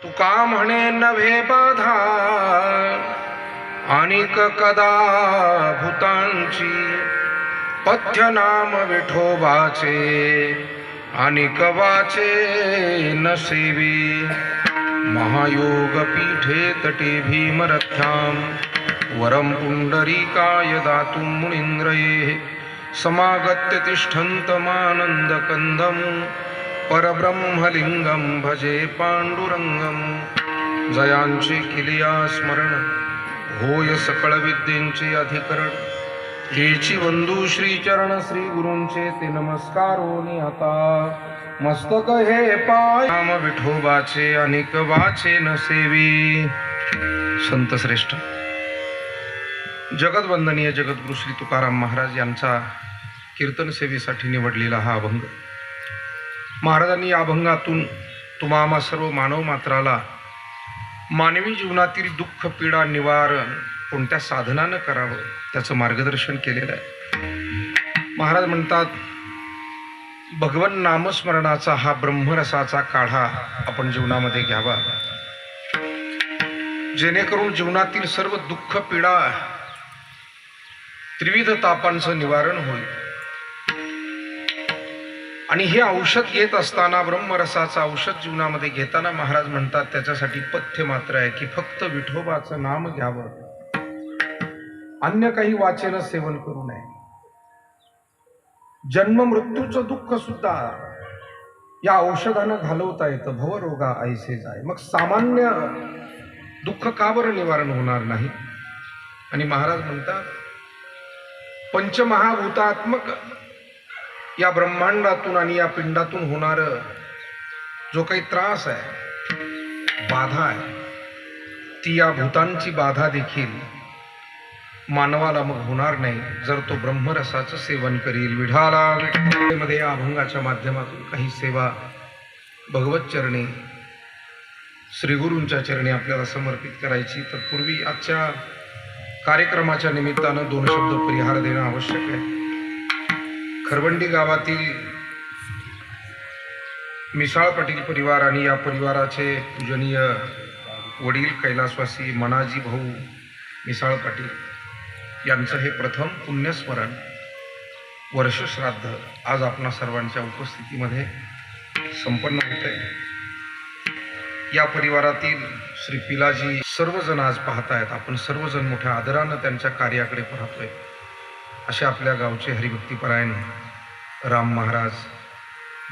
तुका म्हणे नव्हे बाधा अनिक कदा भूतांची पथ्य नाम विठोबाचे अनिक वाचे नसेवी महायोग पीठे तटे भीमरथ्याम वरम पुंडरीकाय दातुं मुनींद्रये समागत्य तिष्ठन्तमानन्दकन्दं परब्रह्मलिंगं भजे पांडुरंगं जयांचे किलिया स्मरण होय सकळ विद्येंचे अधिकरण हेची वंदू श्री चरण श्री गुरूंचे ते नमस्कारोनी आता मस्तक हे पाय नाम विठोबाचे अनेक वाचे न सेवी। संत श्रेष्ठ जगतवंदनीय जगद्गुरु श्री तुकाराम महाराज यांचा कीर्तन सेवेसाठी निवडलेला हा अभंग। महाराजांनी या अभंगातून तुम्हा सर्व मानव मात्राला मानवी जीवनातील दुःख पीडा निवारण कोणत्या साधनानं करावं त्याचं मार्गदर्शन केलेलं आहे। महाराज म्हणतात, भगवन नामस्मरणाचा हा ब्रह्मरसाचा काढा आपण जीवनामध्ये घ्यावा, जेणेकरून जीवनातील सर्व दुःख पीडा त्रिविध तापांचं निवारण होईल। आणि हे औषध घेत असताना ब्रह्मरसाचं औषध जीवनामध्ये घेताना महाराज म्हणतात त्याच्यासाठी पथ्य मात्र आहे की फक्त विठोबाचं नाम घ्यावं, अन्य काही वाचेनं सेवन करू नये। जन्म मृत्यूचं दुःख सुद्धा या औषधानं घालवता येतं, भवरोगा ऐसे जाय। मग सामान्य दुःख का बरं निवारण होणार नाही? आणि महाराज म्हणतात, पंचमहाभूतात्मक या ब्रह्मांडातून आणि या पिंडातून होणार जो काही त्रास आहे, बाधा आहे, ती या भूतांची बाधा देखील मानवाला मग होणार नाही जर तो ब्रह्मरसाचं सेवन करील। विठाला मध्ये या अभंगाच्या माध्यमातून काही सेवा भगवत चरणी श्रीगुरूंच्या चरणी आपल्याला समर्पित करायची। तत्पूर्वी आजच्या कार्यक्रमाच्या निमित्तानं दोन शब्द परिहार देणं आवश्यक आहे। खरवंडी गावातील मिसाळ पाटील परिवार आणि या परिवाराचे पूजनीय वडील कैलासवासी मनाजी भाऊ मिसाळ पाटील यांचं हे प्रथम पुण्यस्मरण वर्षश्राद्ध आज आपणा सर्वांच्या उपस्थितीमध्ये संपन्न होत आहे। या परिवारातील श्री पिलाजी सर्वजण आज पाहतायत, आपण सर्वजण मोठ्या आदरानं त्यांच्या कार्याकडे पाहतोय। असे आपल्या गावचे हरिभक्तीपरायण राम महाराज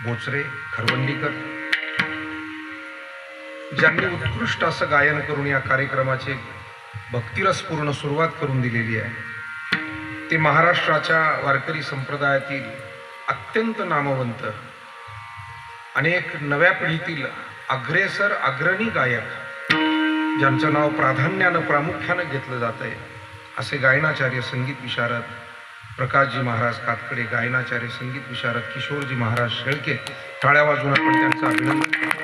बोचरे खरवंडीकर, ज्यांनी उत्कृष्ट असं गायन करून या कार्यक्रमाचे भक्तिरसपूर्ण सुरुवात करून दिलेली आहे, ते महाराष्ट्राच्या वारकरी संप्रदायातील अत्यंत नामवंत अनेक नव्या पिढीतील अग्रेसर अग्रणी गायक, ज्यांचं नाव प्राधान्यानं प्रामुख्यानं घेतलं जात आहे, असे गायनाचार्य संगीत विशारद प्रकाशजी महाराज कातकडे, गायनाचार्य संगीत विशारद किशोरजी महाराज शेळके, टाळ्या वाजून आपण त्यांचं अभिनंदन करतो।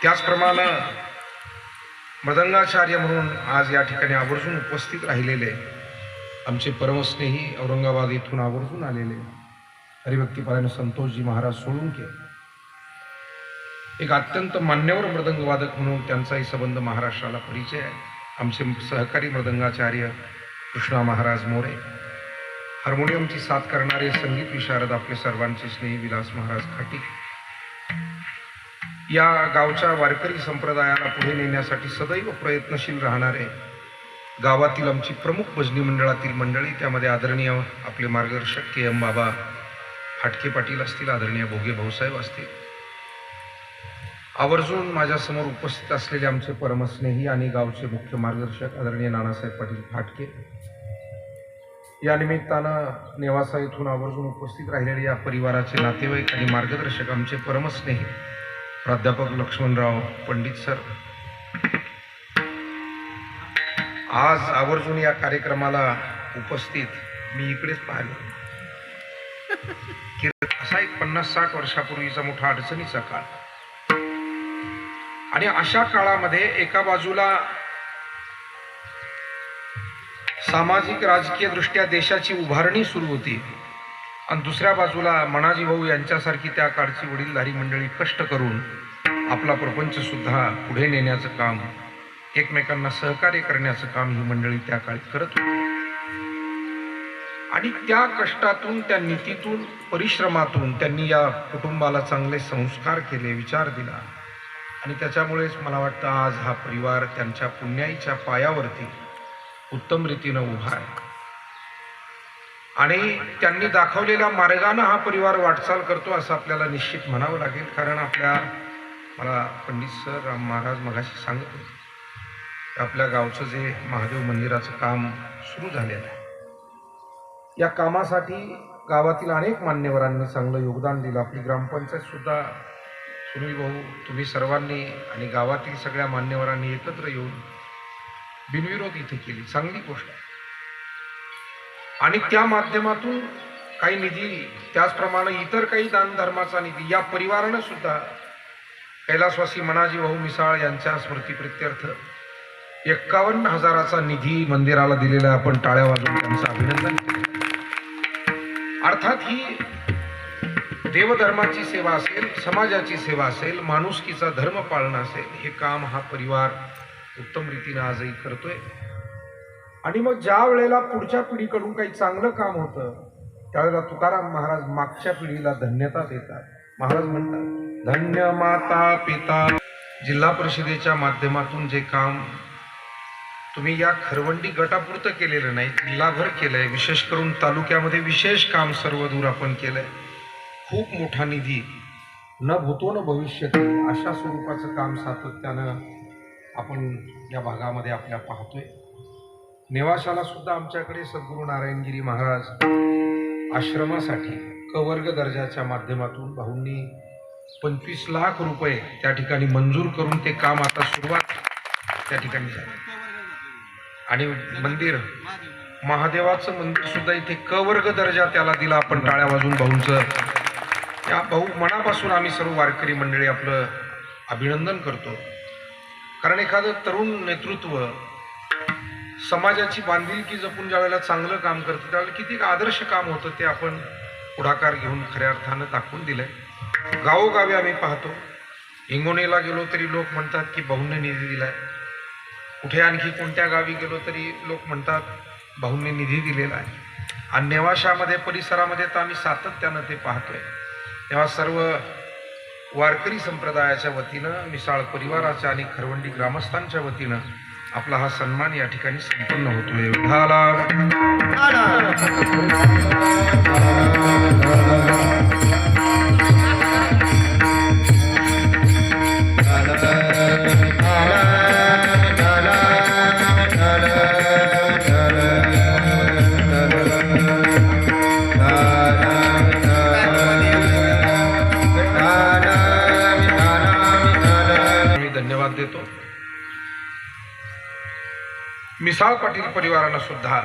त्याचप्रमाणे मृदंगाचार्य म्हणून आज या ठिकाणी आवर्जून उपस्थित राहिलेले आमचे परमस्नेही औरंगाबाद येथून आवर्जून आलेले हरिभक्तीपरायण संतोषजी महाराज सोळुंके, एक अत्यंत मान्यवर मृदंगवादक म्हणून त्यांचाही संबंध महाराष्ट्राला परिचय आहे। आमचे सहकारी मृदंगाचार्य कृष्णा महाराज मोरे, हार्मोनियमची साथ करणारे संगीत विशारद आपले सर्वांचे स्नेही विलास महाराज खाटी, या गावच्या वारकरी संप्रदायाला पुढे नेण्यासाठी सदैव प्रयत्नशील राहणारे गावातील आमची प्रमुख भजनी मंडळातील मंडळी, त्यामध्ये आदरणीय आपले मार्गदर्शक के एम बाबा फाटके पाटील असतील, आदरणीय भोगे भाऊसाहेब असतील, आवर्जून माझ्यासमोर उपस्थित असलेले आमचे परमस्नेही आणि गावचे मुख्य मार्गदर्शक आदरणीय नानासाहेब पाटील फाटके, या निमित्तानं नेवासा येथून आवर्जून उपस्थित राहिलेले या परिवाराचे नातेवाईक आणि मार्गदर्शक आमचे परमस्नेही प्राध्यापक लक्ष्मणराव पंडित सर, आज आवर्जून या कार्यक्रमाला उपस्थित मी इकडेच पाहिलं की असा एक 50-60 वर्षापूर्वीचा मोठा अडचणीचा काळ, आणि अशा काळामध्ये एका बाजूला सामाजिक राजकीय दृष्ट्या देशाची उभारणी सुरू होती आणि दुसऱ्या बाजूला मनाजी भाऊ यांच्यासारखी त्या काळची वडीलधारी मंडळी कष्ट करून आपला प्रपंच सुद्धा पुढे नेण्याचं काम, एकमेकांना सहकार्य करण्याचं काम ही मंडळी त्या काळी करत होती. आणि त्या कष्टातून, त्या नीतीतून, परिश्रमातून त्यांनी या कुटुंबाला चांगले संस्कार केले, विचार दिला. आणि त्याच्यामुळेच मला वाटतं आज हा परिवार त्यांच्या पुण्याईच्या पायावरती उत्तम रीतीनं उभा आहे. आणि त्यांनी दाखवलेल्या मार्गानं हा परिवार वाटचाल करतो असं आपल्याला निश्चित म्हणावं लागेल. कारण मला पंडित सर राम महाराज मगाशी सांगत होते, आपल्या गावचं जे महादेव मंदिराचं काम सुरू झालेलं आहे, या कामासाठी गावातील अनेक मान्यवरांनी चांगलं योगदान दिलं. आपली ग्रामपंचायत सुद्धा सुनील भाऊ, तुम्ही सर्वांनी आणि गावातील सगळ्या मान्यवरांनी एकत्र येऊन बिनविरोध इथे केली, चांगली गोष्ट आहे. आणि त्या माध्यमातून काही निधी, त्याचप्रमाणे इतर काही दानधर्माचा निधी या परिवारानं सुद्धा कैलासवासी मनाजी भाऊ मिसाळ यांच्या स्मृतीप्रित्यर्थ 51,000चा निधी मंदिराला दिलेला. आपण टाळ्या वाजवून त्यांचं अभिनंदन केलं. अर्थात ही देवधर्माची सेवा असेल, समाजाची सेवा असेल, माणुसकीचा धर्म पाळणं असेल, हे काम हा परिवार उत्तम रीतीने आजही करतोय. आणि मग ज्या वेळेला पुढच्या पिढीकडून काही चांगलं काम होतं, त्यावेळेला तुकाराम महाराज मागच्या पिढीला धन्यता देतात. महाराज म्हणतात, धन्य माता पिता. जिल्हा परिषदेच्या माध्यमातून जे काम तुम्ही या खरवंडी गटापुरतं केलेलं नाही, जिल्हाभर केलंय. विशेष करून तालुक्यामध्ये विशेष काम सर्व दूर आपण केलंय. खूप मोठा निधी, न भूतो न भविष्यती अशा स्वरूपाचं काम सातत्यानं आपण या भागामध्ये आपल्या पाहतोय. नेवाशाला सुद्धा आमच्याकडे सद्गुरू नारायणगिरी महाराज आश्रमासाठी क वर्ग दर्जाच्या माध्यमातून भाऊंनी 25 लाख रुपये त्या ठिकाणी मंजूर करून ते काम आता सुरुवात त्या ठिकाणी झाली. आणि मंदिर, महादेवाचं मंदिर सुद्धा इथे क वर्ग दर्जा त्याला दिला. आपण टाळ्या वाजून भाऊंचं, या भाऊ मनापासून आम्ही सर्व वारकरी मंडळी आपलं अभिनंदन करतो. कारण एखादं तरुण नेतृत्व समाजाची बांधिलकी जपून ज्या वेळेला चांगलं काम करतं, त्यावेळेला किती आदर्श काम होतं ते आपण पुढाकार घेऊन खऱ्या अर्थानं दाखवून दिलंय. गावोगावी आम्ही पाहतो, हिंगोणीला गेलो तरी लोक म्हणतात की भाऊंनी निधी दिलाय. कुठे आणखी कोणत्या गावी गेलो तरी लोक म्हणतात भाऊंनी निधी दिलेला आहे. आणि नेवाशामध्ये, परिसरामध्ये तर आम्ही सातत्यानं ते पाहतोय. तेव्हा सर्व वारकरी संप्रदायाच्या वतीनं, मिसाळ परिवाराच्या आणि खरवंडी ग्रामस्थांच्या वतीनं आपला हा सन्मान या ठिकाणी संपन्न होतोय. धन्यवाद देतो. मिसाळ पाटील परिवारानं सुद्धा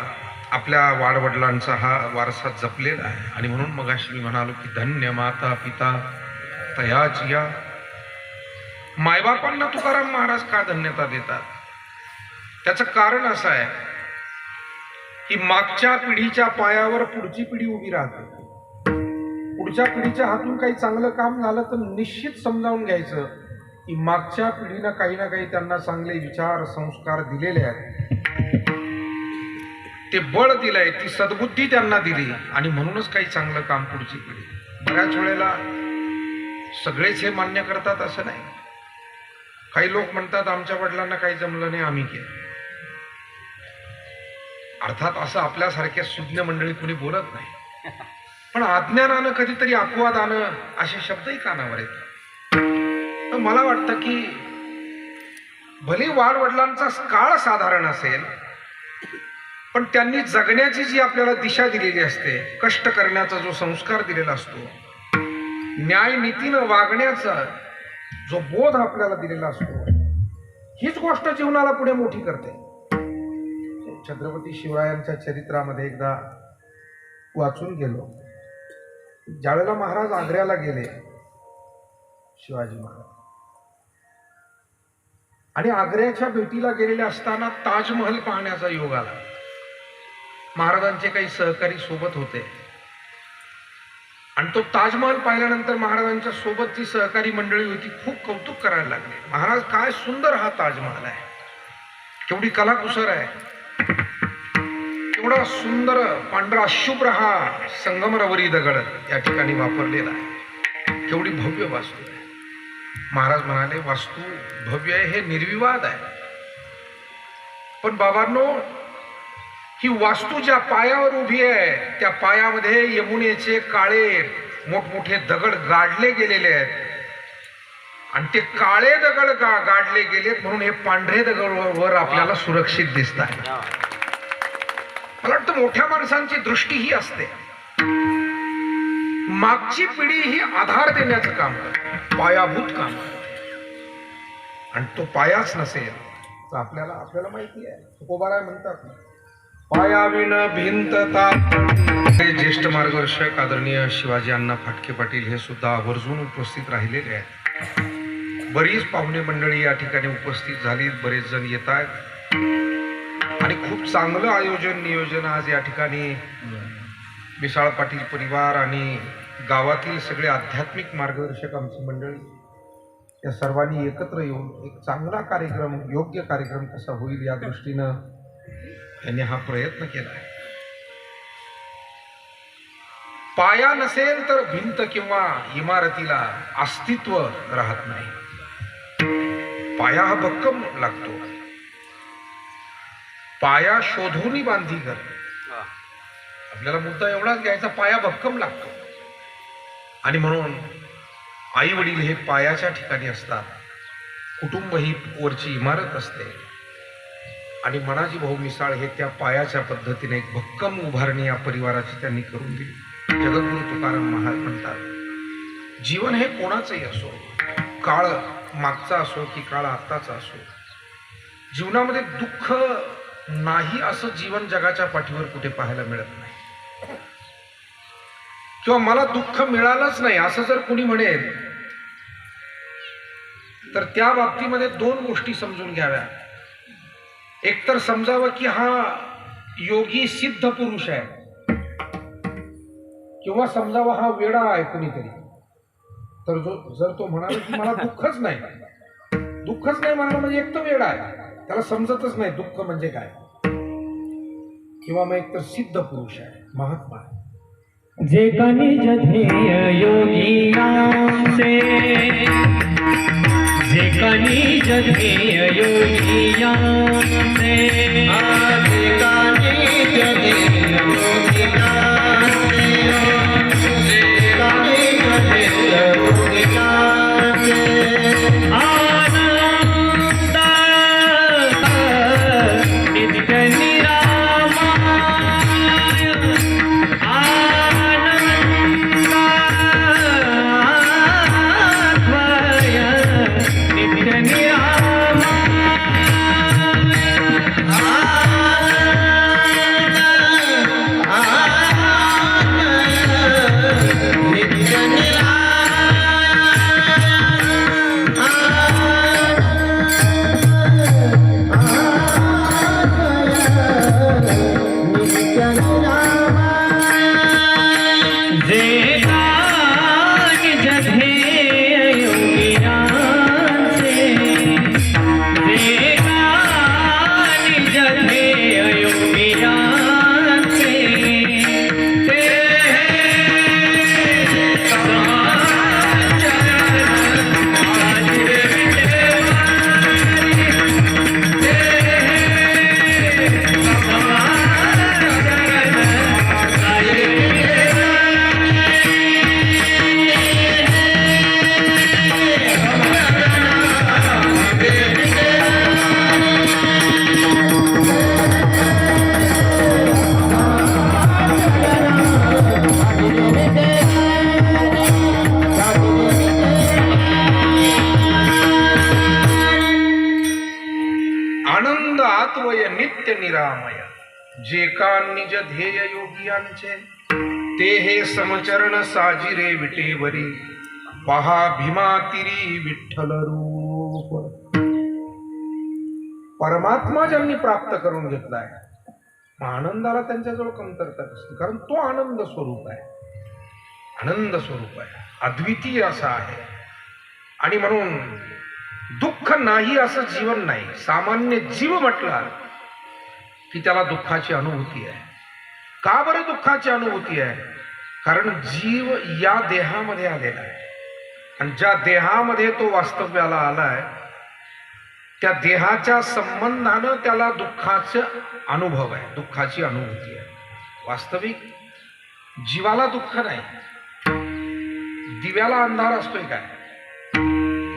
आपल्या वाडवडिलांचा हा वारसा जपलेला आहे. आणि म्हणून मगाशी मी म्हणालो की धन्य माता पिता तयाचिया. मायबापांना तुकाराम महाराज का धन्यता देतात? त्याचं कारण असं आहे की मागच्या पिढीच्या पायावर पुढची पिढी उभी राहते. पुढच्या पिढीच्या हातून काही चांगलं काम झालं तर निश्चित समजावून घ्यायचं की मागच्या पिढीनं काही ना काही त्यांना चांगले विचार, संस्कार दिलेले आहेत, ते बळ दिलंय, ती सद्बुद्धी त्यांना दिली आणि म्हणूनच काही चांगलं काम पुढची पिढी. बऱ्याच वेळेला सगळेच हे मान्य करतात असं नाही. काही लोक म्हणतात आमच्या वडिलांना काही जमलं नाही, आम्ही केलं. अर्थात असं आपल्यासारख्या सुज्ञ मंडळी कुणी बोलत नाही, पण अज्ञानानं कधीतरी अपवादानं असे शब्दही कानावर येतात. तर मला वाटतं की भले वाडवडिलांचा काळ साधारण असेल, पण त्यांनी जगण्याची जी आपल्याला दिशा दिलेली असते, कष्ट करण्याचा जो संस्कार दिलेला असतो, न्याय नीतीनं वागण्याचा जो बोध आपल्याला दिलेला असतो, हीच गोष्ट जीवनाला पुढे मोठी करते. छत्रपती शिवरायांच्या चरित्रामध्ये एकदा वाचून गेलो, ज्यावेळेला महाराज आग्र्याला गेले, शिवाजी महाराज, आणि आग्र्याच्या भेटीला गेलेले असताना ताजमहल पाहण्याचा योग आला. महाराजांचे काही सहकारी सोबत होते. आणि तो ताजमहल पाहिल्यानंतर महाराजांच्या सोबतची सहकारी मंडळी होती, खूप कौतुक करायला लागले. महाराज, काय सुंदर हा ताजमहल आहे, केवढी कलाकुसर आहे, केवढा सुंदर पांढरा शुभ्र हा संगमरवरी दगड या ठिकाणी वापरलेला आहे, केवढी भव्य वास्तू आहे. महाराज म्हणाले, वास्तू भव्य आहे हे निर्विवाद आहे, पण बाबांनो, ही वास्तू ज्या पायावर उभी आहे त्या पायामध्ये यमुनेचे काळे मोठमोठे दगड गाडले गेलेले आहेत, आणि ते काळे दगड गाडले गेलेत म्हणून हे पांढरे दगड वर आपल्याला सुरक्षित दिसत आहे. मला वाटतं मोठ्या माणसांची दृष्टी ही असते, मागची पिढी ही आधार देण्याचं काम करते, पायाभूत काम करते, आणि तो पायाच नसेल तर आपल्याला माहिती आहे, तुकोबाराय म्हणतात, पायाविण भिंत ताप. ज्येष्ठ मार्गदर्शक आदरणीय शिवाजी अण्णा फाटके पाटील हे सुद्धा आवर्जून उपस्थित राहिलेले आहेत. बरीच पाहुणे मंडळी या ठिकाणी उपस्थित झाली, बरेच जण येत आहेत, आणि खूप चांगलं आयोजन नियोजन आज या ठिकाणी मिसाळ पाटील परिवार आणि गावातील सगळे आध्यात्मिक मार्गदर्शक आमची मंडळी या सर्वांनी एकत्र येऊन एक चांगला कार्यक्रम, योग्य कार्यक्रम कसा होईल या दृष्टीनं त्यांनी हा प्रयत्न केला आहे. पाया नसेल तर भिंत किंवा इमारतीला अस्तित्व राहत नाही. पाया हा भक्कम लागतो, पाया शोधून बांधी कर. आपल्याला मुद्दा एवढाच घ्यायचा, पाया भक्कम लागतो, आणि म्हणून आई वडील हे पायाच्या ठिकाणी असतात, कुटुंब ही वरची इमारत असते, आणि मनाजी भाऊ मिसाळ हे त्या पायाच्या पद्धतीने एक भक्कम उभारणी या परिवाराची त्यांनी करून दिली. जगद्गुरु तुकाराम महाराज म्हणतात, जीवन हे कोणाचंही असो, काळ मागचा असो की काळ आत्ताचा असो, जीवनामध्ये दुःख नाही असं जीवन जगाच्या पाठीवर कुठे पाहायला मिळत नाही, किंवा मला दुःख मिळालंच नाही असं जर कुणी म्हणेल तर त्या बाबतीमध्ये दोन गोष्टी समजून घ्याव्या. एक तर समजावं की हा योगी सिद्ध पुरुष आहे, किंवा समजावा हा वेडा आहे कुणीतरी. तर जर तो म्हणाला की मला दुःखच नाही म्हणाला म्हणजे एक तर वेडा आहे, त्याला समजतच नाही दुःख म्हणजे काय, किंवा मग एक तर सिद्ध पुरुष आहे, महात्मा आहे. जे कनिज ध्येय योगियांचे, जे कनिज ध्येय योगियांचे, जे कनिज ध्येय योगियांचे, जे कनिज ध्येय योगियांचे, आनंद नित्य नित्य निरामय. जे का निज ध्येय योगियांचे, ते हे समचरण साजिरे विटेवरी, पहा भीमातिरी विठ्ठल रूप. परमात्मा ज्यांनी प्राप्त करून घेतलाय, आनंदाला त्यांच्याजवळ कमतरता असते, कारण तो आनंद स्वरूप आहे. आनंद स्वरूप आहे, अद्वितीय असं आहे. आणि म्हणून दुःख नाही असं जीवन नाही. सामान्य जीव म्हटला की त्याला दुःखाची अनुभूती आहे. का बरं दुःखाची अनुभूती आहे? कारण जीव या देहामध्ये आलेला आहे आणि ज्या देहामध्ये तो वास्तव्याला आलाय त्या देहाच्या संबंधानं त्याला दुःखाचा अनुभव आहे, दुःखाची अनुभूती आहे. वास्तविक जीवाला दुःख नाही. दिव्याला अंधार असतोय काय?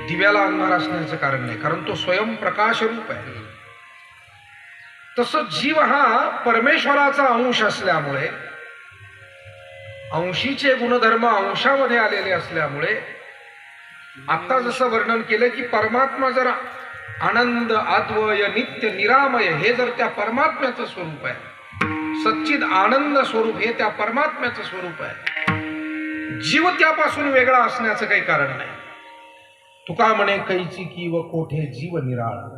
दिव्याला अंधार असण्याचं कारण नाही, कारण तो स्वयंप्रकाश रूप आहे. तसं जीव हा परमेश्वराचा अंश असल्यामुळे, अंशीचे गुणधर्म अंशामध्ये आलेले असल्यामुळे, आता जसं वर्णन केलं की परमात्मा जर आनंद, अद्वय, नित्य, निरामय हे जर त्या परमात्म्याचं स्वरूप आहे, सच्चिद आनंद स्वरूप हे त्या परमात्म्याचं स्वरूप आहे, जीव त्यापासून वेगळा असण्याचं काही कारण नाही. तुका म्हणे कैची की व कोठे जीव निराळा.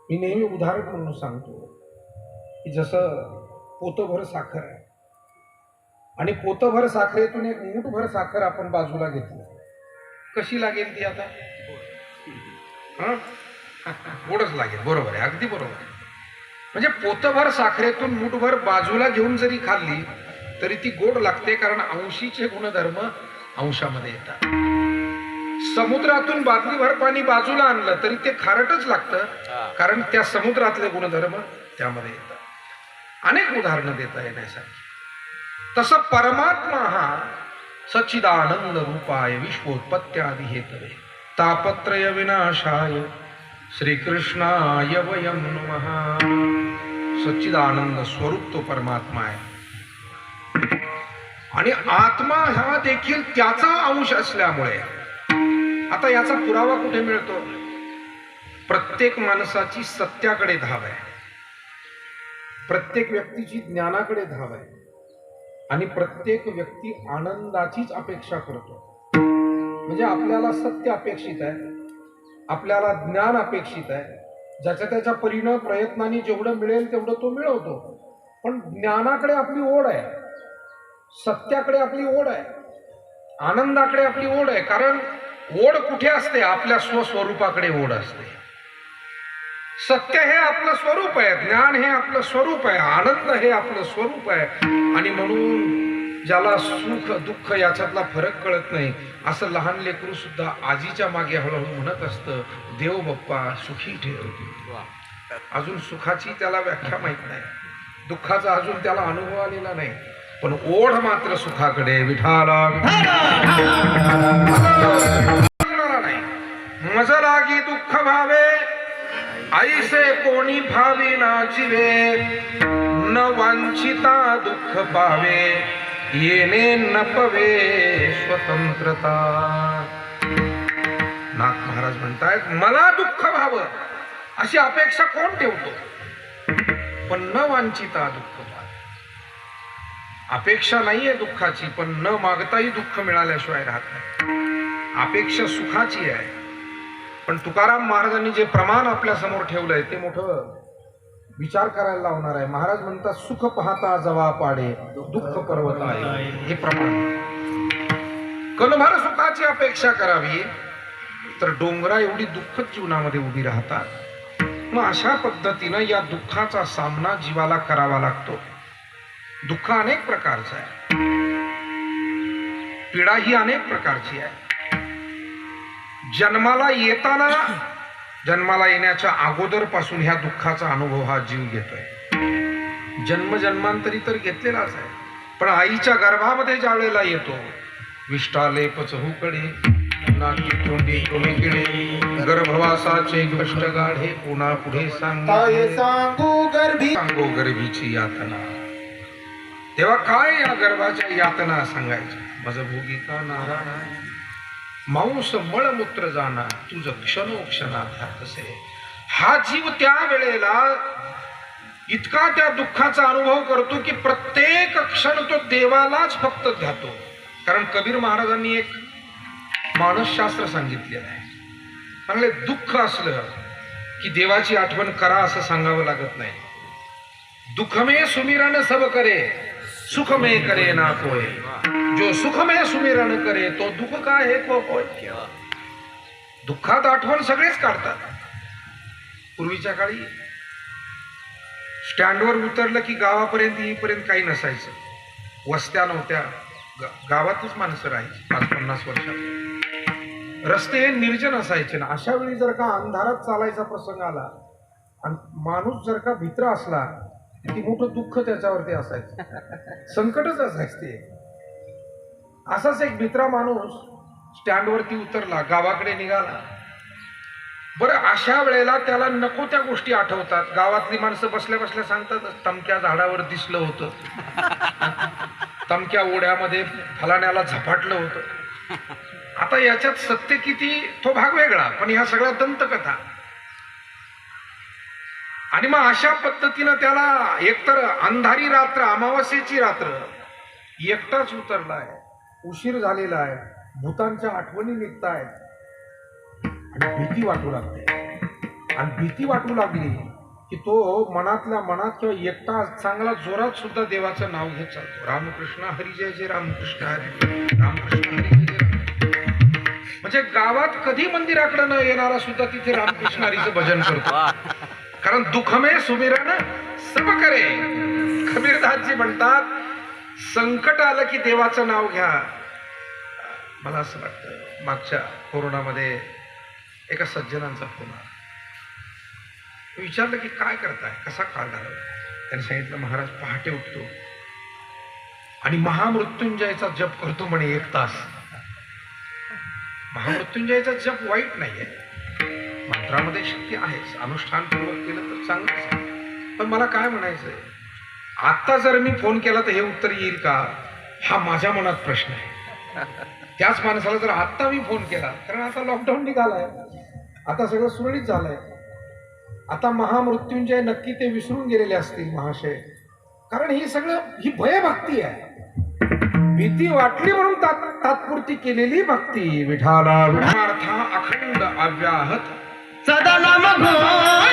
मी नेहमी उदाहरण म्हणून सांगतो की जसं पोतभर साखर आहे आणि पोतभर साखरेतून एक मूठभर साखर आपण बाजूला घेतली, कशी लागेल ती? आता गोडच लागेल. बरोबर आहे, अगदी बरोबर आहे. म्हणजे पोतभर साखरेतून मूठभर बाजूला घेऊन जरी खाल्ली तरी ती गोड लागते, कारण अंशीचे गुणधर्म अंशामध्ये येतात. समुद्रातून बादलीभर पाणी बाजूला आणलं तरी ते खारटच लागतं, कारण त्या समुद्रातले गुणधर्म त्यामध्ये येतात. अनेक उदाहरणं देता येण्यासाठी. तसं परमात्मा हा सच्चिदानंद रूपाय विश्वोत्पत्त्यादि हेतवे तापत्रय विनाशाय श्रीकृष्णाय वयं नमः. सच्चिदानंद स्वरूप तो परमात्मा आहे आणि आत्मा हा देखील त्याचा अंश असल्यामुळे. आता याचा पुरावा कुठे मिळतो? प्रत्येक माणसाची सत्याकडे धाव आहे, प्रत्येक व्यक्तीची ज्ञानाकडे धाव आहे आणि प्रत्येक व्यक्ती आनंदाचीच अपेक्षा करतो. म्हणजे आपल्याला सत्य अपेक्षित आहे, आपल्याला ज्ञान अपेक्षित आहे. ज्याच्या त्याच्या परीनं प्रयत्नांनी जेवढं मिळेल तेवढं तो मिळवतो. पण ज्ञानाकडे आपली ओढ आहे, सत्याकडे आपली ओढ आहे, आनंदाकडे आपली ओढ आहे. कारण ओढ कुठे असते? आपल्या स्वस्वरूपाकडे ओढ असते. सत्य हे आपलं स्वरूप आहे, ज्ञान हे आपलं स्वरूप आहे, आनंद हे आपलं स्वरूप आहे. आणि म्हणून ज्याला सुख दुःख याच्यातला फरक कळत नाही असं लहान लेकरू सुद्धा आजीच्या मागे हळूहळू म्हणत असतं, देव बाप्पा सुखी ठेव. अजून सुखाची त्याला व्याख्या माहित नाही, दुःखाचा अजून त्याला अनुभव आलेला नाही, पण ओढ मात्र सुखाकडे. विठाला नाही. मज लागी दुःख भावे ऐसे कोणी भावी ना जीवे, न वांछिता दुःख पावे येणे न पवे स्वतंत्रता. नाथ महाराज म्हणतायत मला दुःख व्हावं अशी अपेक्षा कोण ठेवतो? पण न वांछिता दुःख पावे. अपेक्षा नाहीये दुःखाची, पण न मागताही दुःख मिळाल्याशिवाय राहत नाही. अपेक्षा सुखाची आहे. पण तुकाराम महाराजांनी जे प्रमाण आपल्या समोर ठेवलंय ते मोठं विचार करायला लावणार आहे. महाराज म्हणतात सुख पाहता जवा पाडे दुःख पर्वत आहे. हे प्रमाण. कणभर सुखाची अपेक्षा करावी तर डोंगरा एवढी दुःख जीवनामध्ये उभी राहतात. मग अशा पद्धतीनं या दुःखाचा सामना जीवाला करावा लागतो. दुःख अनेक प्रकारचं आहे, पीडा ही अनेक प्रकारची आहे. जन्माला येताना, जन्माला येण्याच्या अगोदर पासून ह्या दुःखाचा अनुभव हा जीव घेतोय. जन्मजन्मांतरी तर घेतलेलाच आहे, पण आईच्या गर्भामध्ये ज्या वेळेला येतो, विष्टालेप चहूकडे नाकी तोंडी टोळीकडे गर्भवासाचे कष्ट गाढे पुन्हा पुढे सांगू गर्भीची यातना. तेव्हा काय या गर्भाच्या यातना सांगायच्या? मज भोगिका नारायण मांस मळमूत्र जाना तुझ क्षणोक्षणात असे. हा जीव त्या वेळेला इतका त्या दुःखाचा अनुभव करतो की प्रत्येक क्षण तो देवालाच फक्त ध्यातो. कारण कबीर महाराजांनी एक मानसशास्त्र सांगितलेलं आहे. चांगले दुःख असलं की देवाची आठवण करा असं सांगावं लागत नाही. दुःख में सुमिरन सब करे सुख में करे ना कोय, जो सुख में सुमिरन करे तो दुःख काय हे को होय. दुःखात आठवण सगळेच काढतात. पूर्वीच्या काळी स्टँडवर उतरलं की गावापर्यंत येईपर्यंत काही नसायचं, वस्त्या नव्हत्या, गावातच माणसं राहायची 50-50 वर्षात. रस्ते हे निर्जन असायचे ना. अशा वेळी जर का अंधारात चालायचा प्रसंग आला आणि माणूस जर का भित्र असला की मोठं दुःख त्याच्यावरती असायचं, संकटच असायचं ते. असाच एक भित्रा माणूस स्टँडवरती उतरला, गावाकडे निघाला. बरं, अशा वेळेला त्याला नको त्या गोष्टी आठवतात. गावातली माणसं बसल्या बसल्या सांगतात, तमक्या झाडावर दिसलं होतं, तमक्या ओढ्यामध्ये फलाण्याला झपाटलं होतं. आता याच्यात सत्य किती तो भाग वेगळा, पण ह्या सगळ्या दंतकथा. आणि मग अशा पद्धतीनं त्याला एकतर अंधारी रात्र, अमावास्येची रात्र, एकटाच उतरलाय, उशीर झालेला आहे, भूतांच्या आठवणी निघतायत आणि भीती वाटू लागते. आणि भीती वाटू लागली की तो मनातल्या मनात किंवा एकटा चांगला जोरात सुद्धा देवाचं नाव घेत चालतो. रामकृष्ण हरी जय जय, रामकृष्ण हरी, रामकृष्ण हरी जय जय. म्हणजे गावात कधी मंदिराकडे न येणारा सुद्धा तिथे रामकृष्ण हरीचं भजन करतो. कारण दुःखमे सुमिरन सब करे. कबीरदासजी म्हणतात, संकट आलं की देवाचं नाव घ्या. मला असं वाटतं, मागच्या कोरोनामध्ये एका सज्जनांचा फोन आला. विचारलं की काय करताय, कसा काळ घालवला. त्यांनी सांगितलं, महाराज पहाटे उठतो आणि महामृत्युंजयचा जप करतो म्हणे 1 तास. महामृत्युंजयचा जप वाईट नाहीये, मंत्रामध्ये शक्ती आहेच, अनुष्ठानपूर्वक केलं तर चांगलंच. पण मला काय म्हणायचंय, आता जर मी फोन केला तर हे उत्तर येईल का, हा माझ्या मनात प्रश्न आहे. त्याच माणसाला जर आत्ता मी फोन केला, कारण आता लॉकडाऊन निघालाय, आता सगळं सुरळीत झालंय, आता महामृत्युंजय नक्की ते विसरून गेलेले असतील महाशय. कारण ही सगळं ही भयभक्ती आहे. भीती वाटली म्हणून तात्पुरती केलेली भक्ती. विठाला विठार्था अखंड अव्याहत सदा नाम घोष.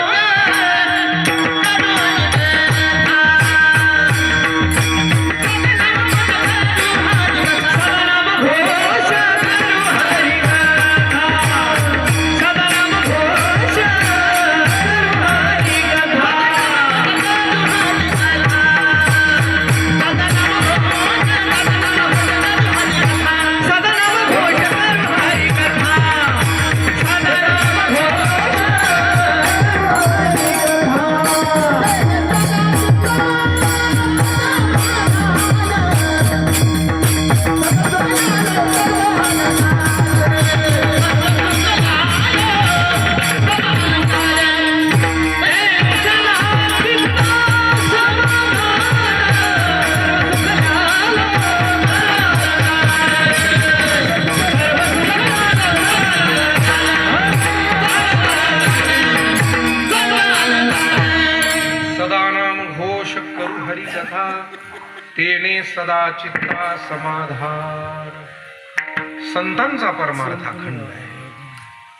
तेने सदा चित्ता समाधान. संतांचा परमार्थ अखंड आहे.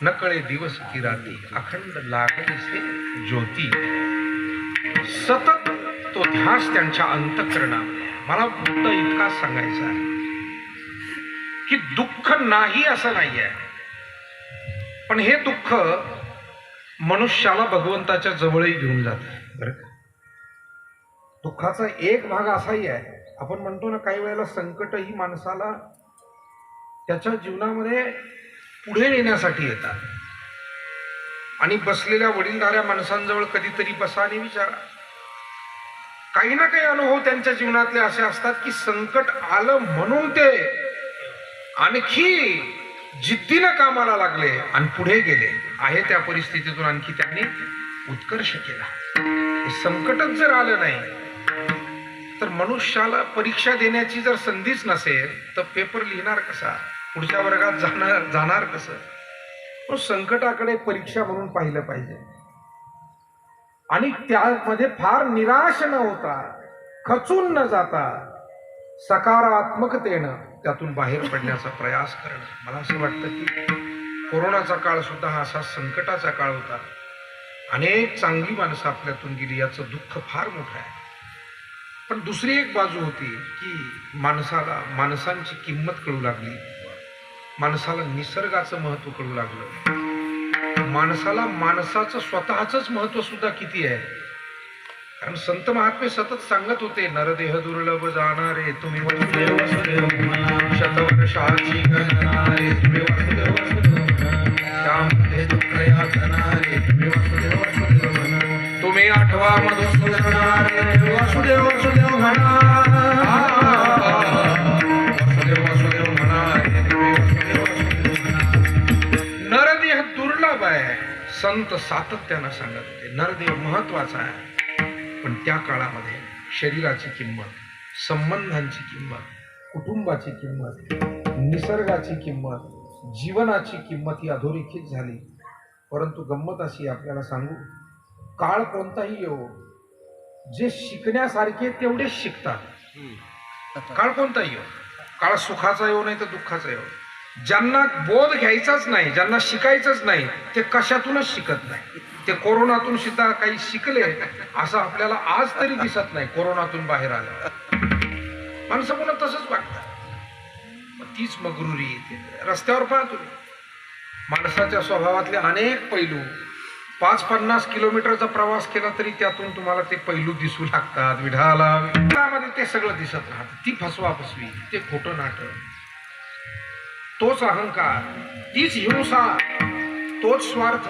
न कळे दिवस की राती, अखंड लागते ज्योती. सतत तो ध्यास त्यांच्या अंतःकरणामध्ये. मला फक्त इतकाच सांगायचं आहे की दुःख नाही असं नाही आहे, पण हे दुःख मनुष्याला भगवंताच्या जवळही घेऊन जातं. बरं का, दुःखाचा एक भाग असाही आहे, आपण म्हणतो ना, काही वेळेला संकट ही माणसाला त्याच्या जीवनामध्ये पुढे नेण्यासाठी येतात. आणि बसलेल्या वडीलधाऱ्या माणसांजवळ कधीतरी बसा आणि विचारा. काही ना काही अनुभव त्यांच्या जीवनातले असे असतात की संकट आलं म्हणून ते आणखी जिद्दीनं कामाला लागले आणि पुढे गेले. आहे त्या परिस्थितीतून आणखी त्यांनी उत्कर्ष केला. संकटच जर आलं नाही तर मनुष्याला परीक्षा देण्याची जर संधीच नसेल तर पेपर लिहिणार कसा, पुढच्या वर्गात जाणार कसं. तो संकटाकडे परीक्षा म्हणून पाहिलं पाहिजे आणि त्यामध्ये फार निराश न होता, खचून न जाता, सकारात्मकतेनं त्यातून बाहेर पडण्याचा प्रयास करणं. मला असं वाटतं की कोरोनाचा काळ सुद्धा हा असा संकटाचा काळ होता. अनेक चांगली माणसं आपल्यातून गेली, याचं दुःख फार मोठं आहे. पण दुसरी एक बाजू होती की माणसाला माणसांची किंमत कळू लागली, माणसाला निसर्गाचं महत्व कळू लागलं, माणसाला माणसाचं स्वतःच महत्व सुद्धा किती आहे. कारण संत महात्मे सतत सांगत होते, नरदेह दुर्लभ जाणारे तुम्ही वसुदेव वसुदेव म्हणा, शतवर्षाची गणनारे तुम्ही वसुदेव वसुदेव म्हणा, त्यामध्ये दुःखया करणारे तुम्ही वसुदेव वसुदेव म्हणा, तुम्ही आठवा मधुसूदनारे वसुदेव वसुदेव म्हणा, वसुदेव वसुदेव म्हणा, तुम्ही वसुदेव वसुदेव म्हणा. नरदेह दुर्लभ आहे, संत सातत्यानं सांगत होते. नरदेह महत्वाचा आहे, पण त्या काळामध्ये शरीराची किंमत, संबंधांची किंमत, कुटुंबाची किंमत, निसर्गाची किंमत, जीवनाची किंमत ही अधोरेखित झाली. परंतु गंमत अशी आपल्याला सांगू, काळ कोणताही येवो, जे शिकण्यासारखे तेवढेच शिकतात. काळ कोणताही येवो, काळ सुखाचा येवो नाही तर दुःखाचा येवो, ज्यांना बोध घ्यायचाच नाही, ज्यांना शिकायचंच नाही, ते कशातूनच शिकत नाही. ते कोरोनातून सुद्धा काही शिकले असं आपल्याला आज तरी दिसत नाही. कोरोनातून बाहेर आलं माणसं पुन्हा तसंच वागतात. तीच मगरुरी येते रस्त्यावर. पाहतो माणसाच्या स्वभावातले अनेक पैलू, 5-50 किलोमीटरचा प्रवास केला तरी त्यातून तुम्हाला ते पैलू दिसू लागतात. विढाला ते सगळं दिसत राहतं. ती फसवाफसवी, ते खोटं नाटक, तोच अहंकार, तीच हिंसा, तोच स्वार्थ.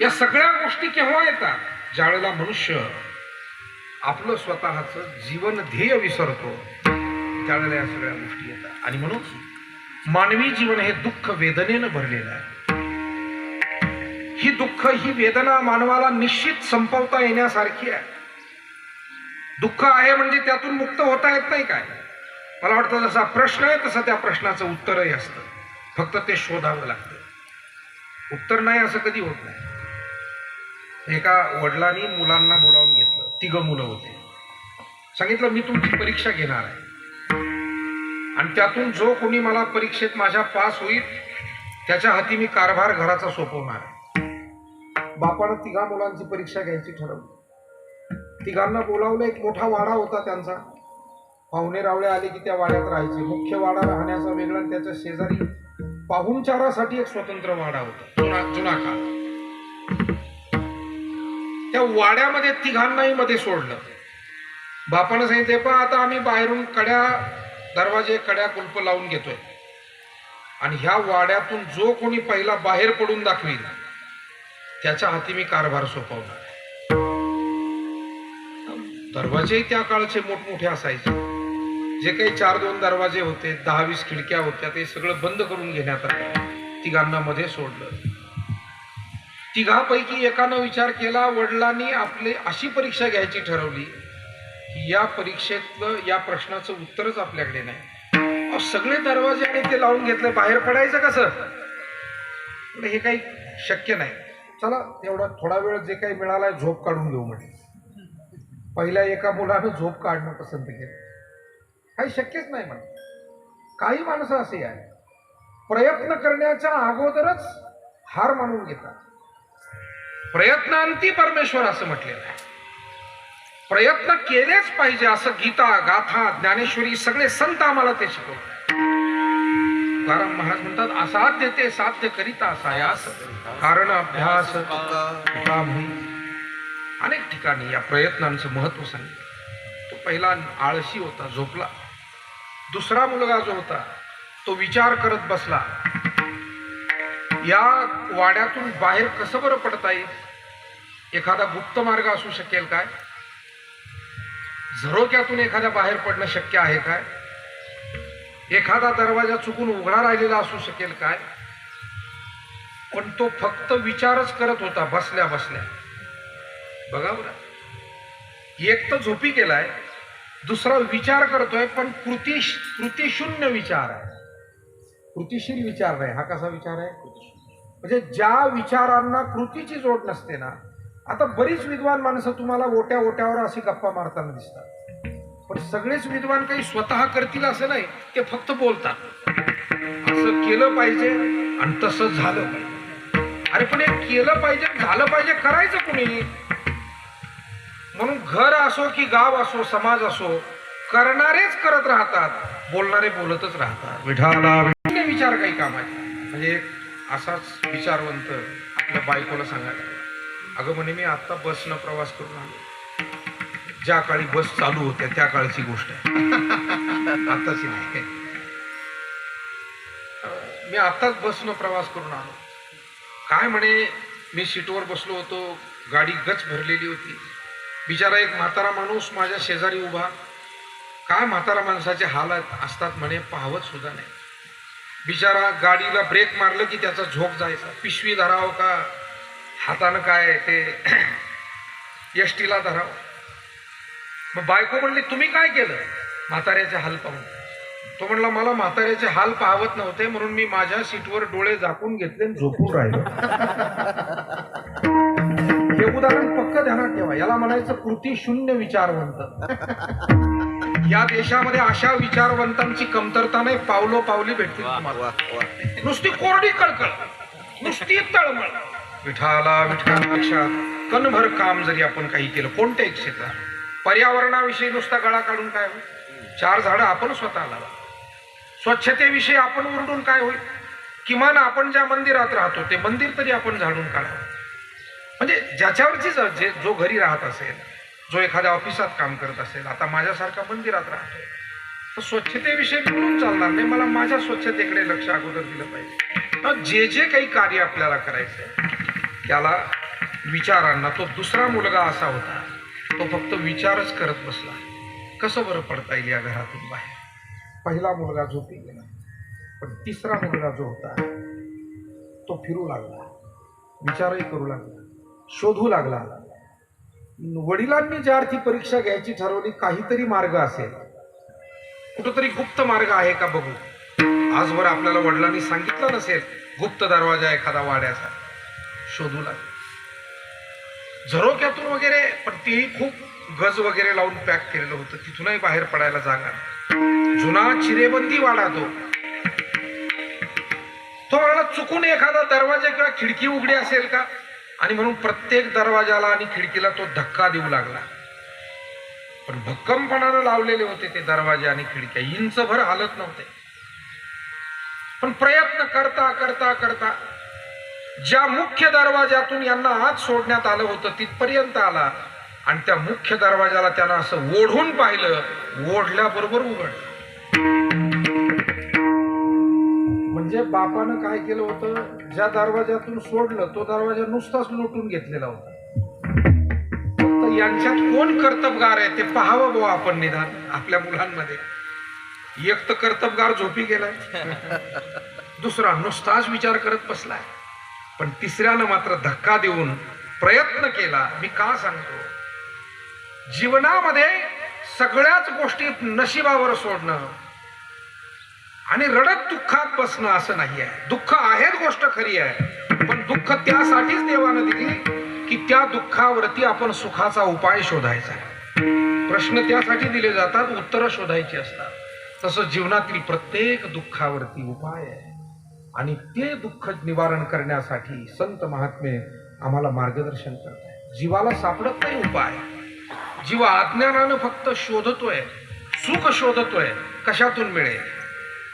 या सगळ्या गोष्टी केव्हा येतात? ज्यावेळेला मनुष्य आपलं स्वतःचं जीवन ध्येय विसरतो, त्यावेळेला या सगळ्या गोष्टी येतात. आणि म्हणून मानवी जीवन हे दुःख वेदनेनं भरलेलं आहे. ही दुःख, ही वेदना मानवाला निश्चित संपवता येण्यासारखी आहे. दुःख आहे म्हणजे त्यातून मुक्त होता येत नाही काय? मला वाटतं जसा प्रश्न आहे तसं त्या प्रश्नाचं उत्तरही असतं, फक्त ते शोधावं लागतं. उत्तर नाही असं कधी होत नाही. एका वडिलांनी मुलांना बोलावून घेतलं, 3 मुलं होते. सांगितलं, मी तुमची परीक्षा घेणार आहे आणि त्यातून जो कोणी मला परीक्षेत माझ्या पास होईल त्याच्या हाती मी कारभार घराचा सोपवणार आहे. बापानं 3 मुलांची परीक्षा घ्यायची ठरवली. 3 बोलावलं. एक मोठा वाडा होता त्यांचा. पाहुणे रावळे आले की त्या वाड्यात राहायचे. मुख्य वाडा राहण्याचा वेगळा, आणि त्याच्या शेजारी पाहुणचारासाठी एक स्वतंत्र वाडा होता, जुना काळ. त्या वाड्यामध्ये 3 मध्ये सोडलं. बापानं सांगितले, पण आता आम्ही बाहेरून कड्या, दरवाजे, कड्या, कुलप लावून घेतोय आणि ह्या वाड्यातून जो कोणी पहिला बाहेर पडून दाखवील त्याच्या हाती मी कारभार सोपवणार. दरवाजेही त्या काळचे मोठमोठे असायचे. जे काही 4-2 दरवाजे होते, 10-20 खिडक्या होत्या, ते सगळं बंद करून घेण्यात आलं. 3 मध्ये सोडलं. 3पैकी एकानं विचार केला, वडिलांनी आपली अशी परीक्षा घ्यायची ठरवली की या परीक्षेतलं, या प्रश्नाचं उत्तरच आपल्याकडे नाही. सगळे दरवाजे आणि ते लावून घेतले, बाहेर पडायचं कसं? हे काही शक्य नाही. चला एवढा थोडा वेळ जे काही मिळालाय झोप काढून घेऊ म्हणे. पहिल्या एका मुलानं झोप काढणं पसंत केलं. काही शक्यच नाही म्हणे. काही माणसं असे आहे, प्रयत्न करण्याच्या अगोदरच हार मानून घेतात. प्रयत्नांती परमेश्वर असं म्हटलेलं आहे. प्रयत्न केलेच पाहिजे असं गीता, गाथा, ज्ञानेश्वरी सगळे संत आम्हाला ते शिकवतात. तुकाराम महाराज म्हणतात, असाध्य ते साध्य करिता सायास, कारण अभ्यास तुका. अनेक ठिकाणी या प्रयत्नांचं महत्व सांगितलं. तो पहिला आळशी होता, झोपला. दुसरा मुलगा जो होता तो विचार करत बसला, या वाड्यातून बाहेर कसं बरं पडता येईल? एखादा गुप्त मार्ग असू शकेल काय? झरोक्यातून एखाद्या बाहेर पडणं शक्य आहे काय? एखादा दरवाजा चुकून उघडा राहिलेला असू शकेल काय? पण तो फक्त विचारच करत होता बसल्या बसल्या. बघा बरं, एक तर झोपी गेलाय, दुसरा विचार करतोय, पण कृतीशून्य विचार आहे. कृतीशील विचार नाही. हा कसा विचार आहे? म्हणजे ज्या विचारांना कृतीची जोड नसते ना. आता बरीच विद्वान माणसं तुम्हाला ओट्यावर अशी गप्पा मारताना दिसतात, पण सगळेच विद्वान काही स्वतः करतील असं नाही. ते फक्त बोलतात, असं केलं पाहिजे आणि तसं झालं पाहिजे. अरे पण हे केलं पाहिजे, झालं पाहिजे, करायचं कुणी? म्हणून घर असो की गाव असो, समाज असो, करणारेच करत राहतात, बोलणारे बोलतच राहतात. विठाला विचार काही कामाचे. म्हणजे असाच विचारवंत आपल्या बायकोला सांगायला, अगं म्हणे मी आता बसनं प्रवास करून आलो. ज्या काळी बस चालू होत्या त्या काळची गोष्ट आहे, आताची नाही. मी आताच बसनं प्रवास करून आलो. काय म्हणे, मी सीटवर बसलो होतो, गाडी गच भरलेली होती. बिचारा एक म्हातारा माणूस माझ्या शेजारी उभा. काय म्हातारा माणसाचे हाल असतात म्हणे, पाहवत सुद्धा नाही. बिचारा गाडीला ब्रेक मारलं की त्याचा झोप जायचा. पिशवी धराव का हातानं काय ते यष्टीला धराव. मग बायको म्हणली, तुम्ही काय केलं म्हाताऱ्याचे हाल पाहून? तो म्हणला, मला म्हाताऱ्याचे हाल पाहवत नव्हते म्हणून मी माझ्या सीटवर डोळे झाकून घेतले आणि झोपून राहिलो. हे उदाहरण पक्क ध्यानात ठेवा. याला म्हणायचं कृती शून्य विचारवंत. या देशामध्ये अशा विचारवंतांची कमतरता नाही, पावलो पावली भेटतील तुम्हाला. नुसती कोरडी कळकळ, नुसती तळमळ. विठाला विठापेक्षा कणभर काम जरी आपण काही केलं कोणत्याही क्षेत्रात, पर्यावरणाविषयी नुसता गळा काढून काय होईल? 4 झाडं आपण स्वतः लावा. स्वच्छतेविषयी आपण ओरडून काय होईल? किमान आपण ज्या मंदिरात राहतो ते मंदिर तरी आपण झाडून काढावं. म्हणजे ज्याच्यावरची जो घरी राहत असेल, जो एखाद्या ऑफिसात काम करत असेल, आता माझ्यासारखा मंदिरात राहतो, तर स्वच्छतेविषयी बोलून चालणार नाही. मला माझ्या स्वच्छतेकडे लक्ष अगोदर दिलं पाहिजे. जे जे काही कार्य आपल्याला करायचंय त्याला विचारांना. तो दुसरा मुलगा असा होता, तो फक्त विचारच करत बसला, कसं बरं पडता येईल या घरातून बाहेर. पहिला मुलगा झोपी गेला, पण तिसरा मुलगा जो होता तो फिरू लागला, विचारही करू लागला, शोधू लागला. वडिलांनी ज्या अर्थी परीक्षा घ्यायची ठरवली, काहीतरी मार्ग असेल, कुठंतरी गुप्त मार्ग आहे का बघू. आजवर आपल्याला वडिलांनी सांगितलं नसेल गुप्त दरवाजा एखादा वाड्याचा. शोधू लागला झरोक्यातून वगैरे, पण तेही खूप गज वगैरे लावून पॅक केलेलं होतं, तिथूनही बाहेर पडायला जागा. जुना चिरेबंदी वाडा तो म्हणाला चुकून एखादा दरवाजा किंवा खिडकी उघडी असेल का, आणि म्हणून प्रत्येक दरवाजाला आणि खिडकीला तो धक्का देऊ लागला. पण भक्कमपणानं लावलेले होते ते दरवाजे आणि खिडक्या, इंचभर हालत नव्हते. पण प्रयत्न करता करता करता ज्या मुख्य दरवाजातून यांना आत सोडण्यात आलं होतं तिथपर्यंत आला, आणि त्या मुख्य दरवाजाला त्यानं असं ओढून पाहिलं, ओढल्याबरोबर उघडलं. म्हणजे बापानं काय केलं होतं, ज्या दरवाजातून सोडलं तो दरवाजा नुसताच लुटून घेतलेला होता. फक्त यांच्यात कोण कर्तबगार आहे ते पाहावं बुवा आपण निदान आपल्या मुलांमध्ये. एक तर कर्तबगार झोपी गेलाय, दुसरा नुसताच विचार करत बसलाय, पण तिसऱ्यानं मात्र धक्का देऊन प्रयत्न केला. मी का सांगतो, जीवनामध्ये सगळ्याच गोष्टी नशिबावर सोडणं आणि रडत दुःखात बसणं असं नाही आहे. दुःख आहेच गोष्ट खरी आहे, पण दुःख त्यासाठीच देवानं दिली की त्या दुःखावरती आपण सुखाचा उपाय शोधायचा. प्रश्न त्यासाठी दिले जातात, उत्तरं शोधायची असतात. तसं जीवनातील प्रत्येक दुःखावरती उपाय आहे, आणि ते दुःख निवारण करण्यासाठी संत महात्मे आम्हाला मार्गदर्शन करतात. जीवाला सापडत नाही उपाय. जीव अज्ञानानं फक्त शोधतोय, सुख शोधतोय. कशातून मिळेल?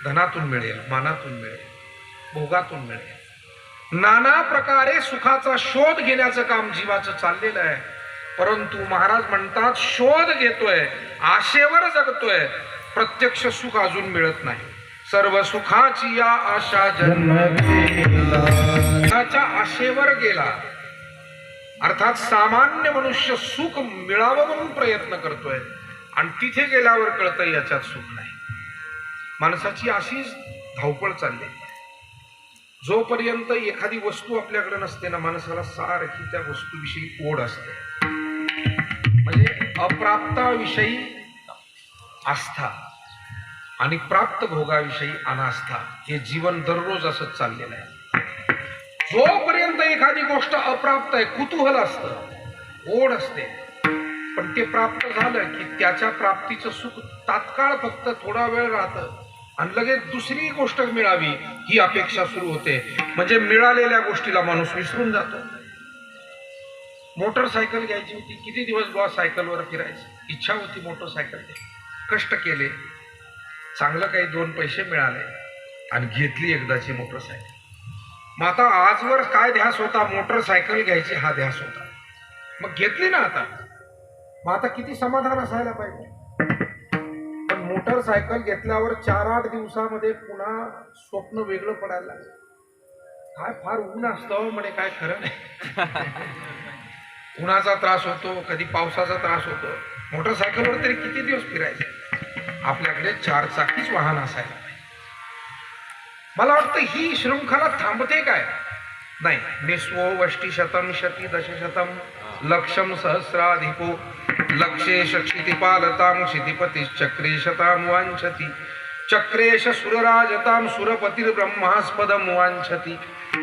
धनातून मिळेल, मानातून मिळेल, भोगातून मिळेल. नाना प्रकारे सुखाचा शोध घेण्याचं काम जीवाचं चाललेलं आहे. परंतु महाराज म्हणतात, शोध घेतोय, आशेवर जगतोय, प्रत्यक्ष सुख अजून मिळत नाही. सर्व सुखाची या आशा जन्म गेला, आशेवर गेला. अर्थात सामान्य मनुष्य सुख मिळावं म्हणून प्रयत्न करतोय, आणि तिथे गेल्यावर कळतं याच्यात सुख नाही. माणसाची अशीच धावपळ चालली. जोपर्यंत एखादी वस्तू आपल्याकडे नसते ना, माणसाला सारखी त्या वस्तूविषयी ओढ असते. म्हणजे अप्राप्ताविषयी आस्था आणि प्राप्त भोगाविषयी अनास्था, हे जीवन दररोज असंच चाललेलं आहे. जोपर्यंत एखादी गोष्ट अप्राप्त आहे, कुतूहल असतं, ओढ असते, पण ते प्राप्त झालं की त्याच्या प्राप्तीचं सुख तात्काळ फक्त थोडा वेळ राहतं, आणि लगेच दुसरी गोष्ट मिळावी ही अपेक्षा सुरू होते. म्हणजे मिळालेल्या गोष्टीला माणूस विसरून जातो. मोटरसायकल घ्यायची होती. किती दिवस बुवा सायकलवर फिरायचं, इच्छा होती मोटरसायकल घ्यायची. कष्ट केले, चांगलं काही 2 पैसे मिळाले आणि घेतली एकदाची मोटरसायकल. मग आता आजवर काय ध्यास होता, मोटरसायकल घ्यायची हा ध्यास होता. मग घेतली ना आता. मग आता किती समाधान असायला पाहिजे. पण मोटरसायकल घेतल्यावर 4-8 दिवसामध्ये पुन्हा स्वप्न वेगळं पडायला लागलं. काय फार ऊन असतं म्हणे, काय खरं नाही. उन्हाचा त्रास होतो, कधी पावसाचा त्रास होतो. मोटरसायकलवर तरी किती दिवस फिरायचे. आपल्याकडे 4 चाकीच वाहन असायला पाहिजे. मला वाटतं ही शृंखला थांबते काय नाही. निस्वो वष्टी शतम शती दशशतम लक्षम सहस्राधिको लक्षेश क्षितिपालतां क्षितिपतिश्चक्रे शतां वाञ्छति चक्रेश सुरराजतां सुरपतिर्ब्रह्मास्पदं वाञ्छति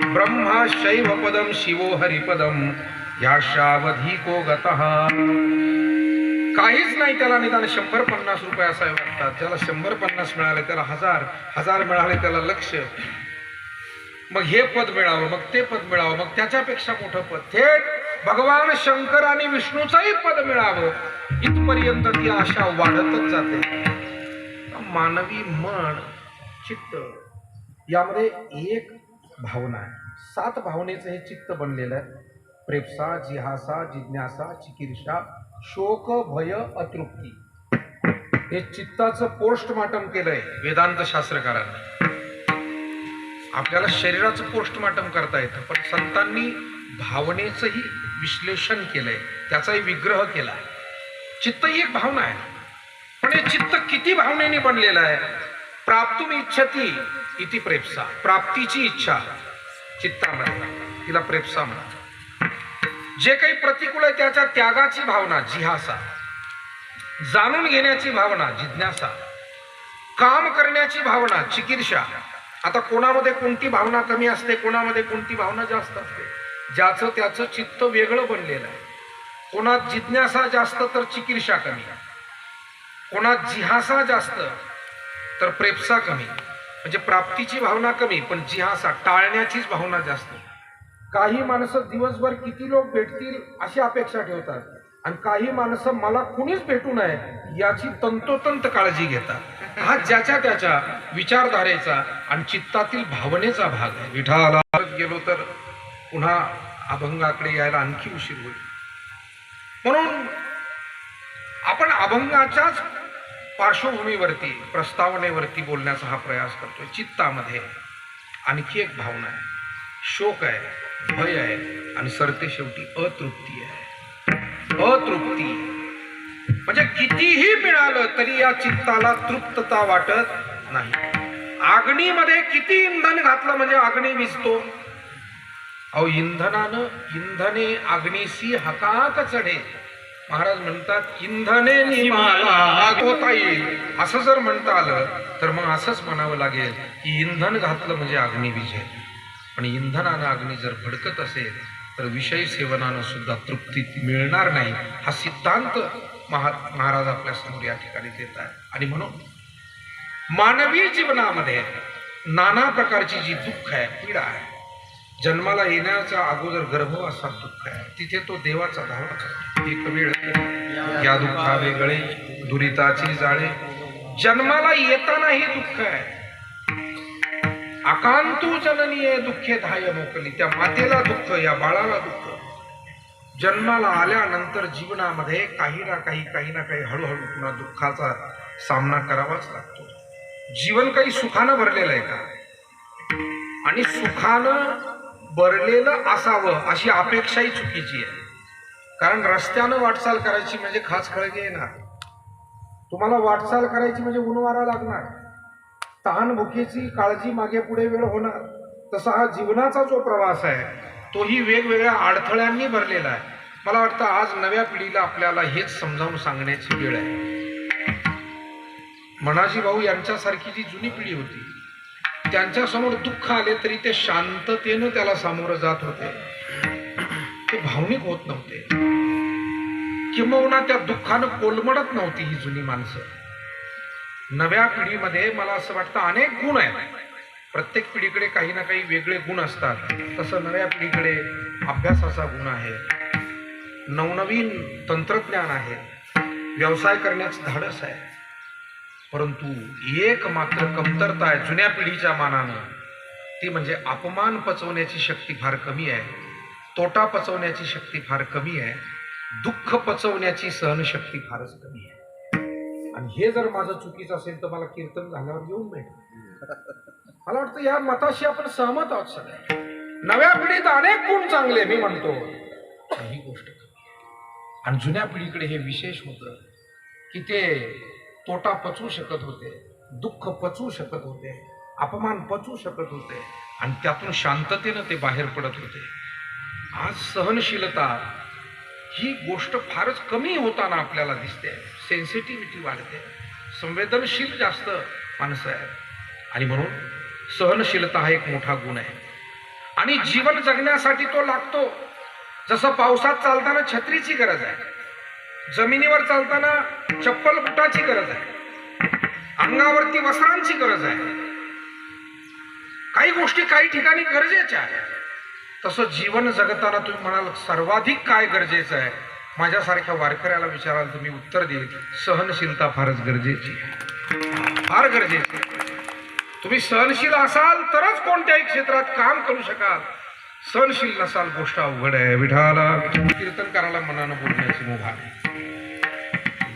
ब्रह्माशैव पदं शिवो हरिपदं याशावधिको गतः. काहीच नाही त्याला, निदान 100-50 रुपये असावे वाटतात. ज्याला 100-50 मिळाले त्याला 1000 मिळाले त्याला 1,00,000. मग हे पद मिळावं, मग ते पद मिळावं, मग त्याच्यापेक्षा मोठं पद, थेट भगवान शंकर आणि विष्णूचंही पद मिळावं, इथपर्यंत ती आशा वाढतच जाते. मानवी मन चित्त यामध्ये एक भावना आहे. 7 भावनेचं हे चित्त बनलेलं आहे. प्रेप्सा, जिहासा, जिज्ञासा, चिकित्सा, शोक, भय, अतृप्ती. हे चित्ताचं पोस्टमार्टम केलंय वेदांत शास्त्रकारांनी. आपल्याला शरीराचं पोस्टमार्टम करता येतं, पण संतांनी भावनेचंही विश्लेषण केलंय, त्याचाही विग्रह केलाय. चित्त ही एक भावना आहे, पण हे चित्त किती भावनेने बनलेलं आहे. प्राप्तुम इच्छती इति प्रेप्सा. प्राप्तीची इच्छा चित्तामध्ये, तिला प्रेप्सा म्हणतात. जे काही प्रतिकूल आहे त्याच्या त्यागाची भावना जिहासा. जाणून घेण्याची भावना जिज्ञासा. काम करण्याची भावना चिकित्सा. आता कोणामध्ये कोणती भावना कमी असते, कोणामध्ये कोणती भावना जास्त असते. ज्याचं त्याचं चित्त वेगळं बनलेलं आहे. कोणात जिज्ञासा जास्त तर चिकित्सा कमी, कोणात जिहासा जास्त तर प्रेप्सा कमी. म्हणजे प्राप्तीची भावना कमी पण जिहासा टाळण्याचीच भावना जास्त. काही माणसं दिवसभर किती लोक भेटतील अशी अपेक्षा ठेवतात, आणि काही माणसं मला कुणीच भेटू नये याची तंतोतंत काळजी घेतात. हा ज्याच्या त्याच्या विचारधारेचा आणि चित्तातील भावनेचा भाग आहे. विठाला गेलो तर पुन्हा अभंगाकडे यायला आणखी उशीर होईल. म्हणून आपण अभंगाच्याच पार्श्वभूमीवरती प्रस्तावनेवरती बोलण्याचा हा प्रयास करतोय. चित्तामध्ये आणखी एक भावना आहे, शोक आहे, भय आहे आणि सरते शेवटी अतृप्ती आहे. अतृप्ती म्हणजे कितीही मिळालं तरी या चित्ताला तृप्तता वाटत नाही. अग्नीमध्ये किती इंधन घातलं म्हणजे अग्नी विझतो. अहो इंधने अग्नीसी हकाक चढे. महाराज म्हणतात इंधने निमाला आगोता येईल. असं जर म्हणता आलं तर मग असंच म्हणावं लागेल की इंधन घातलं म्हणजे अग्नी विझेल. पण इंधनानं अग्नी जर भडकत असेल तर विषय सेवनानं सुद्धा तृप्ती मिळणार नाही. हा सिद्धांत महाराज आपल्या समोर या ठिकाणी देत आहे. आणि म्हणून मानवी जीवनामध्ये नाना प्रकारची जी दुःख आहे, पीडा आहे, जन्माला येण्याचा अगोदर गर्भवासात दुःख आहे, तिथे तो देवाचा धावा करतो. एक वेळ या दुःखा वेगळे दुरिताची जाळे. जन्माला येतानाही दुःख आहे. आकांतू जननीय दुःखे धाय मोकली. त्या मातेला दुःख, या बाळाला दुःख. जन्माला आल्यानंतर जीवनामध्ये काही ना काही हळूहळू पुन्हा दुःखाचा सामना करावाच लागतो. जीवन काही सुखानं भरलेलं आहे का? आणि सुखानं भरलेलं असावं अशी अपेक्षाही चुकीची आहे. कारण रस्त्यानं वाटचाल करायची म्हणजे खास खळगे येणार. तुम्हाला वाटचाल करायची म्हणजे उन्हाळा लागणार, तहान भुकेची काळजी मागे पुढे वेळ होणार. तसा हा जीवनाचा जो प्रवास आहे तोही वेगवेगळ्या अडथळ्यांनी भरलेला आहे. मला वाटतं आज नव्या पिढीला आपल्याला हेच समजावून सांगण्याची वेळ आहे. मनाजी भाऊ यांच्यासारखी जी जुनी पिढी होती त्यांच्यासमोर दुःख आले तरी ते शांततेनं त्याला सामोरं जात होते. ते भावनिक होत नव्हते, किंबहुना त्या दुःखानं कोलमडत नव्हती ही जुनी माणसं. नव्या पिढीमध्ये मला असं वाटतं अनेक गुण आहेत. प्रत्येक पिढीकडे काही ना काही वेगळे गुण असतात. तसं नव्या पिढीकडे अभ्यासाचा गुण आहे, नवनवीन तंत्रज्ञान आहे, व्यवसाय करण्याचं धाडस आहे, परंतु एक मात्र कमतरता आहे जुन्या पिढीच्या मानानं, ती म्हणजे अपमान पचवण्याची शक्ती फार कमी आहे, तोटा पचवण्याची शक्ती फार कमी आहे, दुःख पचवण्याची सहनशक्ती फारच कमी आहे. आणि हे जर माझं चुकीचं असेल तर मला कीर्तन झाल्यावर येऊन भेट. मला वाटतं या मताशी आपण सहमत आहोत सगळे. नव्या पिढीत अनेक गुण चांगले मी म्हणतो, ही गोष्ट आणि जुन्या पिढीकडे हे विशेष होतं की ते तोटा पचवू शकत होते, दुःख पचवू शकत होते, अपमान पचवू शकत होते आणि त्यातून शांततेनं ते बाहेर पडत होते. आज सहनशीलता ही गोष्ट फारच कमी होताना आपल्याला दिसते. सेन्सिटिव्हिटी वाढते, संवेदनशील जास्त माणसं आहेत आणि म्हणून सहनशीलता हा एक मोठा गुण आहे आणि जीवन जगण्यासाठी तो लागतो. जसं पावसात चालताना छत्रीची गरज आहे, जमिनीवर चालताना चप्पल बुटाची गरज आहे, अंगावरती वस्त्रांची गरज आहे. काही गोष्टी काही ठिकाणी गरजेच्या आहेत. तसं जीवन जगताना तुम्ही म्हणाल सर्वाधिक काय गरजेचं आहे, माझ्यासारख्या वारकऱ्याला विचाराल तर मी उत्तर देईल, सहनशीलता फारच गरजेची आहे, फार गरजेची आहे. तुम्ही सहनशील असाल तरच कोणत्याही क्षेत्रात काम करू शकाल. सहनशील नसाल गोष्ट अवघड आहे. विठाला कीर्तन करायला मनानं बोलण्याची मुभा नाही.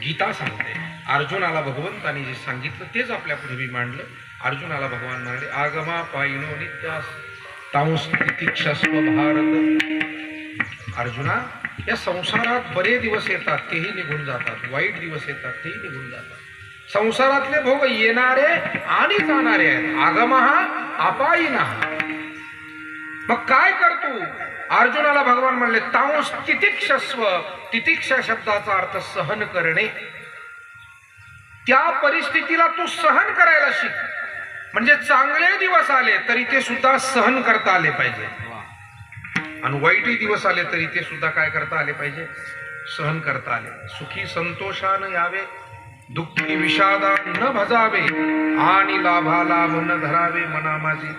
गीता सांगते अर्जुनाला भगवंतानी जे सांगितलं तेच आपल्या पुढे मी मांडलं. अर्जुनाला भगवान म्हणाले आगमा पायिनो नित्यास तांस तितिक्षस्व भारत. अर्जुना, या संसारात बरे दिवस येतात तेही निघून जातात, वाईट दिवस येतात तेही निघून जातात. संसारातले भोग येणारे आणि जाणारे आहेत. आगम हा अपायिना. मग काय करतो? अर्जुनाला भगवान म्हणले तांस तितिक्षस्व. तितिक्षा शब्दाचा अर्थ सहन करणे. त्या परिस्थितीला तू सहन करायला शिक. म्हणजे चांगले दिवस आले तरी ते सुद्धा सहन करता आले पाहिजे आणि वाईटही दिवस आले तरी ते सुद्धा काय करता आले पाहिजे, सहन करता आले. सुखी संतोषानं यावे, दुःखी विषादा न भजावे आणि लाभाला मन धरावे मना माझी.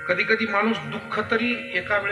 कधी कधी माणूस दुःख तरी एका वेळेस